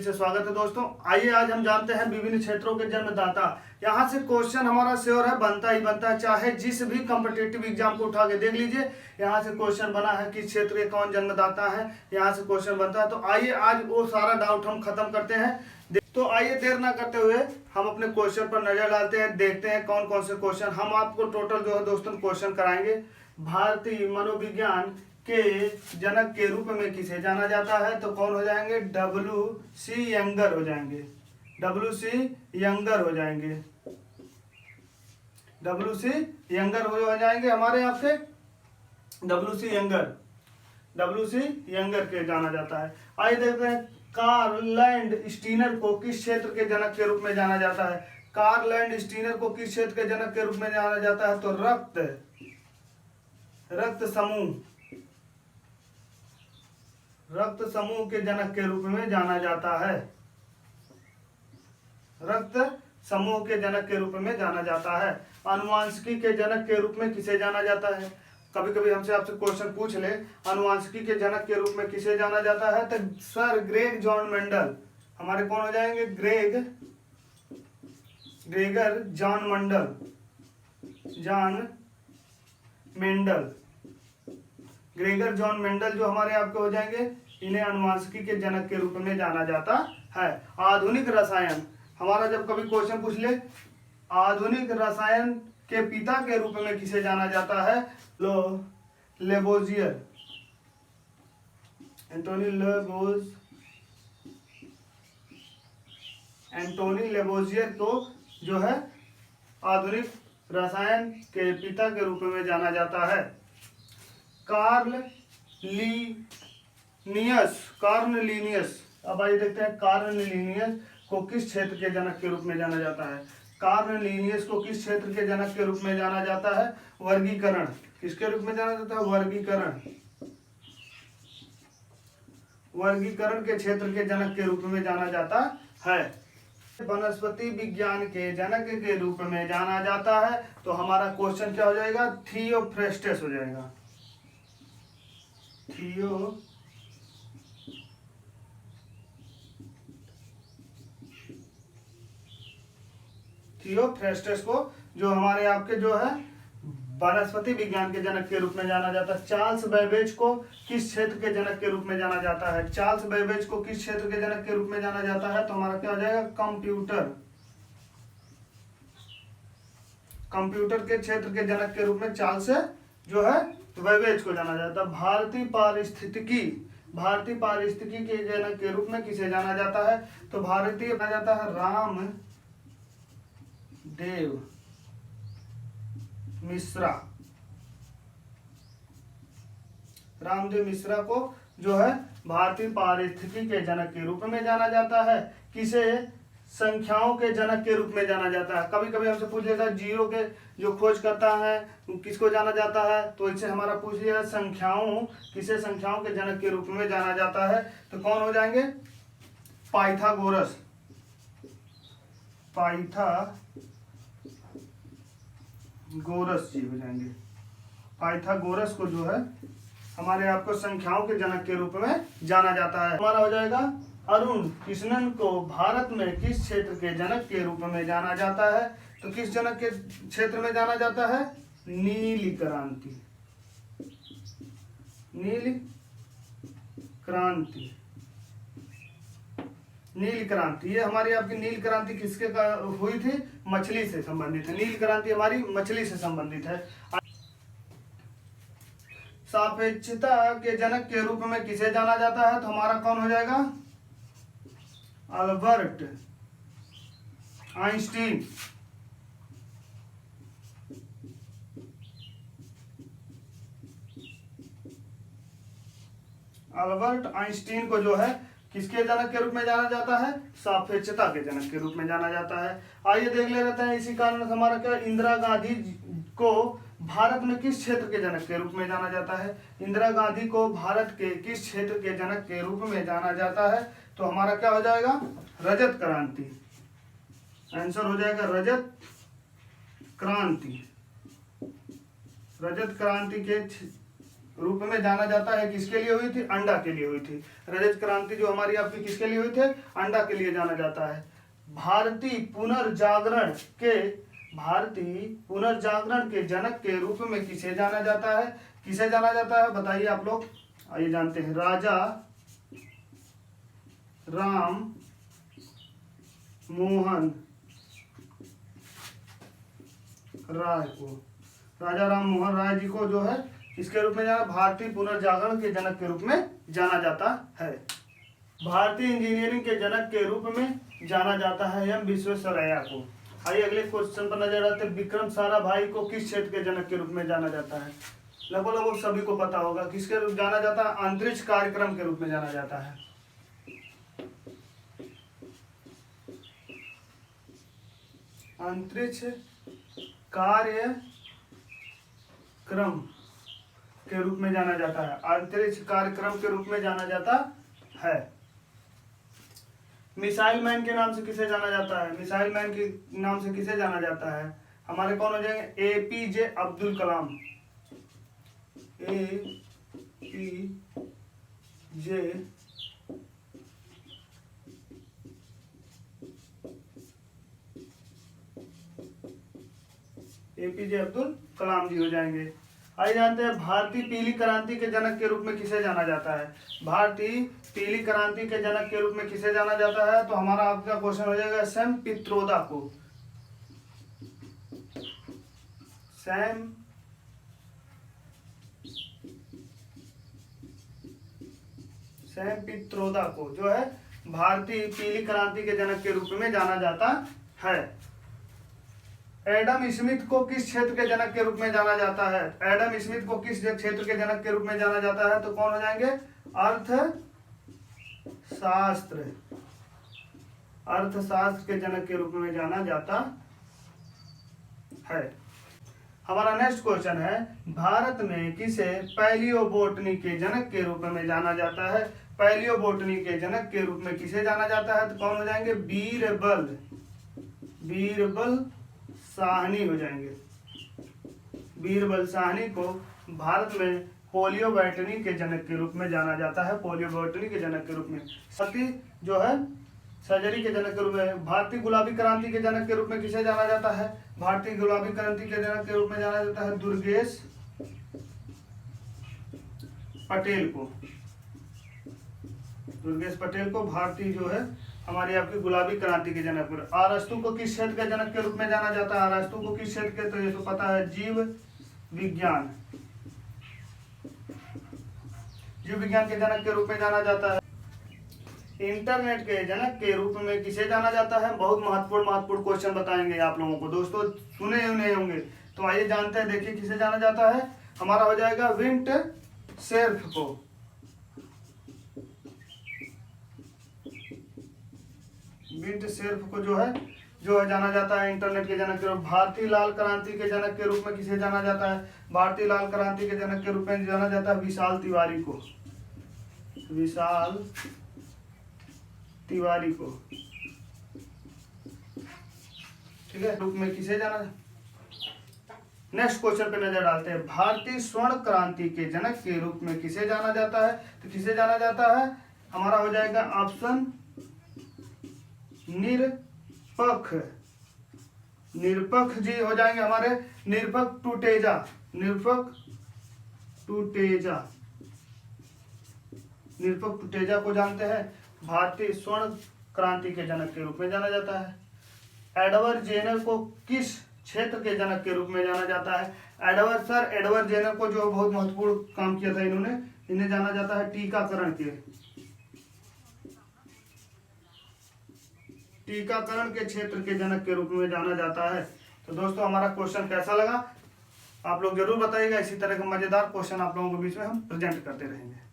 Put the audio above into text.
से स्वागत है दोस्तों। आइए आज हम जानते हैं विभिन्न क्षेत्रों के जन्मदाता। यहाँ से क्वेश्चन हमारा श्योर है, बनता ही बनता है, चाहे जिस भी कॉम्पिटिटिव एग्जाम को उठा के देख लीजिए। यहाँ से क्वेश्चन बना है कि क्षेत्र के कौन जन्मदाता है, यहाँ से क्वेश्चन बनता है। तो आइए आज वो सारा डाउट हम खत्म करते हैं। तो आइए देर ना करते हुए हम अपने क्वेश्चन पर नजर डालते हैं, देखते हैं कौन कौन से क्वेश्चन हम आपको टोटल जो है दोस्तों क्वेश्चन कराएंगे। भारतीय मनोविज्ञान के जनक के रूप में किसे जाना जाता है? तो कौन हो जाएंगे? WC यंगर हो जाएंगे। WC यंगर हो जाएंगे। WC यंगर हो जाएंगे हमारे आपके। WC यंगर के जाना जाता है। आइए देखते हैं कार्ल लैंड स्टीनर को किस क्षेत्र के जनक के रूप में जाना जाता है? कार्ल लैंड स्टीनर को किस क्षेत्र के जनक के रूप में जाना जाता है? तो रक्त समूह के जनक के रूप में जाना जाता है। रक्त समूह के जनक के रूप में जाना जाता है। आनुवांशिकी के जनक के रूप में किसे जाना जाता है? कभी कभी हमसे आपसे क्वेश्चन पूछ ले, आनुवांशिकी के जनक के रूप में किसे जाना जाता है? तो सर ग्रेग जॉन मेंडल हमारे कौन हो जाएंगे? Gregor John Mendel. Gregor John Mendel जो हमारे आपके हो जाएंगे, इन्हें आनुवांशिकी के जनक के रूप में जाना जाता है। आधुनिक रसायन हमारा जब कभी क्वेश्चन पूछ ले, आधुनिक रसायन के पिता के रूप में किसे जाना जाता है? लेबोजियर, एंटोनी लेबोजियर को जो है आधुनिक रसायन के पिता के रूप में जाना जाता है। कार्नलिनियस, अब आइए देखते हैं कार्नलिनियस को किस क्षेत्र के जनक के रूप में जाना जाता है? कार्नलिनियस को किस क्षेत्र के जनक के रूप में जाना जाता है? वर्गीकरण। किसके रूप में जाना जाता है? वर्गीकरण के क्षेत्र के जनक के रूप में जाना जाता है। वनस्पति विज्ञान के जनक के रूप में जाना जाता है। तो हमारा क्वेश्चन क्या हो जाएगा? थियोफ्रेस्टस हो जाएगा। थियोफ्रेस्टस को जो हमारे आपके जो है वनस्पति विज्ञान के जनक के रूप में जाना जाता है। चार्ल्स बैबेज को किस क्षेत्र के जनक के रूप में जाना जाता है? चार्ल्स बैबेज को किस क्षेत्र के जनक के रूप में जाना जाता है? तो हमारा क्या हो जाएगा? कंप्यूटर के क्षेत्र के जनक के रूप में चार्ल्स जो है बैबेज को जाना जाता है। भारतीय पारिस्थितिकी के जनक के रूप में किसे जाना जाता है? तो भारतीय जाना जाता है रामदेव मिश्रा को जो है भारतीय पारिस्थितिकी के जनक के रूप में जाना जाता है। किसे संख्याओं के जनक के रूप में जाना जाता है? कभी कभी हमसे पूछ लेता है जीरो के जो खोज करता है किसको जाना जाता है? तो इससे हमारा पूछ लिया किसे संख्याओं के जनक के रूप में जाना जाता है? तो कौन हो जाएंगे? पाइथागोरस जी हो जाएंगे। पाइथागोरस को जो है हमारे आपको संख्याओं के जनक के रूप में जाना जाता है। हमारा हो जाएगा अरुण कृष्णन को भारत में किस क्षेत्र के जनक के रूप में जाना जाता है? तो किस जनक के क्षेत्र में जाना जाता है? नील क्रांति। ये हमारी आपकी नील क्रांति किसके हुई थी? मछली से संबंधित है। नील क्रांति हमारी मछली से संबंधित है। सापेक्षता के जनक के रूप में किसे जाना जाता है? तो हमारा कौन हो जाएगा? Albert Einstein. अल्बर्ट आइंस्टीन को जो है किसके जनक के रूप में जाना जाता है? सापेक्षता के जनक के रूप में जाना जाता है। आइए देख ले रहते हैं इसी कारण हमारा क्या, इंदिरा गांधी को भारत में किस क्षेत्र के जनक के रूप में जाना जाता है? इंदिरा गांधी को भारत के किस क्षेत्र के जनक के रूप में जाना जाता है? तो हमारा क्या हो जाएगा? रजत क्रांति। आंसर हो जाएगा रजत क्रांति। रूप में जाना जाता है। किसके लिए हुई थी? अंडा के लिए हुई थी। रजत क्रांति जो हमारी आपकी किसके लिए हुई थे? अंडा के लिए जाना जाता है। भारतीय पुनर्जागरण के जनक के रूप में किसे जाना जाता है? किसे जाना जाता है बताइए आप लोग। आइए जानते हैं। राजा राम मोहन राय को, राजा राम मोहन राय जी को जो है इसके रूप में जाना, भारतीय पुनर्जागरण के जनक के रूप में जाना जाता है। भारतीय इंजीनियरिंग के जनक के रूप में जाना जाता है एम विश्वेश्वरैया को। आइए अगले क्वेश्चन पर नजर डालते हैं। विक्रम साराभाई को किस क्षेत्र के जनक के रूप में जाना जाता है? लगभग सभी को पता होगा। किसके रूप में जाना जाता है? अंतरिक्ष कार्यक्रम के रूप में जाना जाता है। अंतरिक्ष कार्यक्रम के रूप में जाना जाता है। अंतरिक्ष कार्यक्रम के रूप में जाना जाता है। मिसाइल मैन के नाम से किसे जाना जाता है? मिसाइल मैन के नाम से किसे जाना जाता है? हमारे कौन हो जाएंगे? एपीजे अब्दुल कलाम। एपीजे अब्दुल कलाम जी हो जाएंगे। आइए जानते हैं भारतीय पीली क्रांति के जनक के रूप में किसे जाना जाता है? भारतीय पीली क्रांति के जनक के रूप में किसे जाना जाता है? तो हमारा आपका क्वेश्चन हो जाएगा सैम पित्रोदा को। सैम पित्रोदा को जो है भारतीय पीली क्रांति के जनक के रूप में जाना जाता है। एडम स्मिथ को किस क्षेत्र के जनक के रूप में जाना जाता है? एडम स्मिथ को किस क्षेत्र के जनक के रूप में जाना जाता है? तो कौन हो जाएंगे? अर्थशास्त्र के जनक के रूप में जाना जाता है। हमारा नेक्स्ट क्वेश्चन है, भारत में किसे पैलियोबोटनी के जनक के रूप में जाना जाता है? पैलियोबोटनी के जनक के रूप में किसे जाना जाता है? तो कौन हो जाएंगे? बीरबल साहनी हो जाएंगे। बीरबल साहनी को भारत में पोलियोबोटनी के जनक के रूप में जाना जाता है। पोलियोबोटनी के जनक के रूप में। सती जो है सर्जरी के जनक के रूप में। भारतीय गुलाबी क्रांति के जनक के रूप में किसे जाना जाता है? भारतीय गुलाबी क्रांति के जनक के रूप में जाना जाता है दुर्गेश पटेल को। दुर्गेश पटेल को भारतीय जो है हमारी आपकी गुलाबी क्रांति के जनक। अरस्तु को किस क्षेत्र के जनक के रूप में जाना जाता है? अरस्तु को किस क्षेत्र के? तो ये तो पता है, जीव विज्ञान के जनक के रूप में जाना जाता है। इंटरनेट के जनक के रूप में किसे जाना जाता है? बहुत महत्वपूर्ण क्वेश्चन बताएंगे आप लोगों को दोस्तों, सुने ही नहीं होंगे। तो आइए जानते हैं, देखिए किसे जाना जाता है। हमारा हो जाएगा विंट सेर्फ को। विंट सेर्फ को जो है जाना जाता है इंटरनेट के जनक के रूप। भारतीय लाल क्रांति के जनक के रूप में किसे जाना जाता है? भारतीय लाल क्रांति के जनक के रूप में जाना जाता है विशाल तिवारी को। विशाल तिवारी को, ठीक है, रूप में किसे जाना। नेक्स्ट क्वेश्चन पे नजर डालते हैं। भारतीय स्वर्ण क्रांति के जनक के रूप में किसे जाना जाता है? तो किसे जाना जाता है? हमारा हो जाएगा ऑप्शन निरपक्ष जी हो जाएंगे हमारे। निरपक्ष टूटेजा को जानते हैं, भारतीय स्वर्ण क्रांति के जनक के रूप में जाना जाता है। एडवर्ड जेनर को किस क्षेत्र के जनक के रूप में जाना जाता है? एडवर्ड जेनर को जो बहुत महत्वपूर्ण काम किया था इन्हें जाना जाता है टीकाकरण के क्षेत्र के जनक के रूप में जाना जाता है। तो दोस्तों हमारा क्वेश्चन कैसा लगा आप लोग जरूर बताइएगा। इसी तरह के मजेदार क्वेश्चन आप लोगों के बीच में हम प्रेजेंट करते रहेंगे।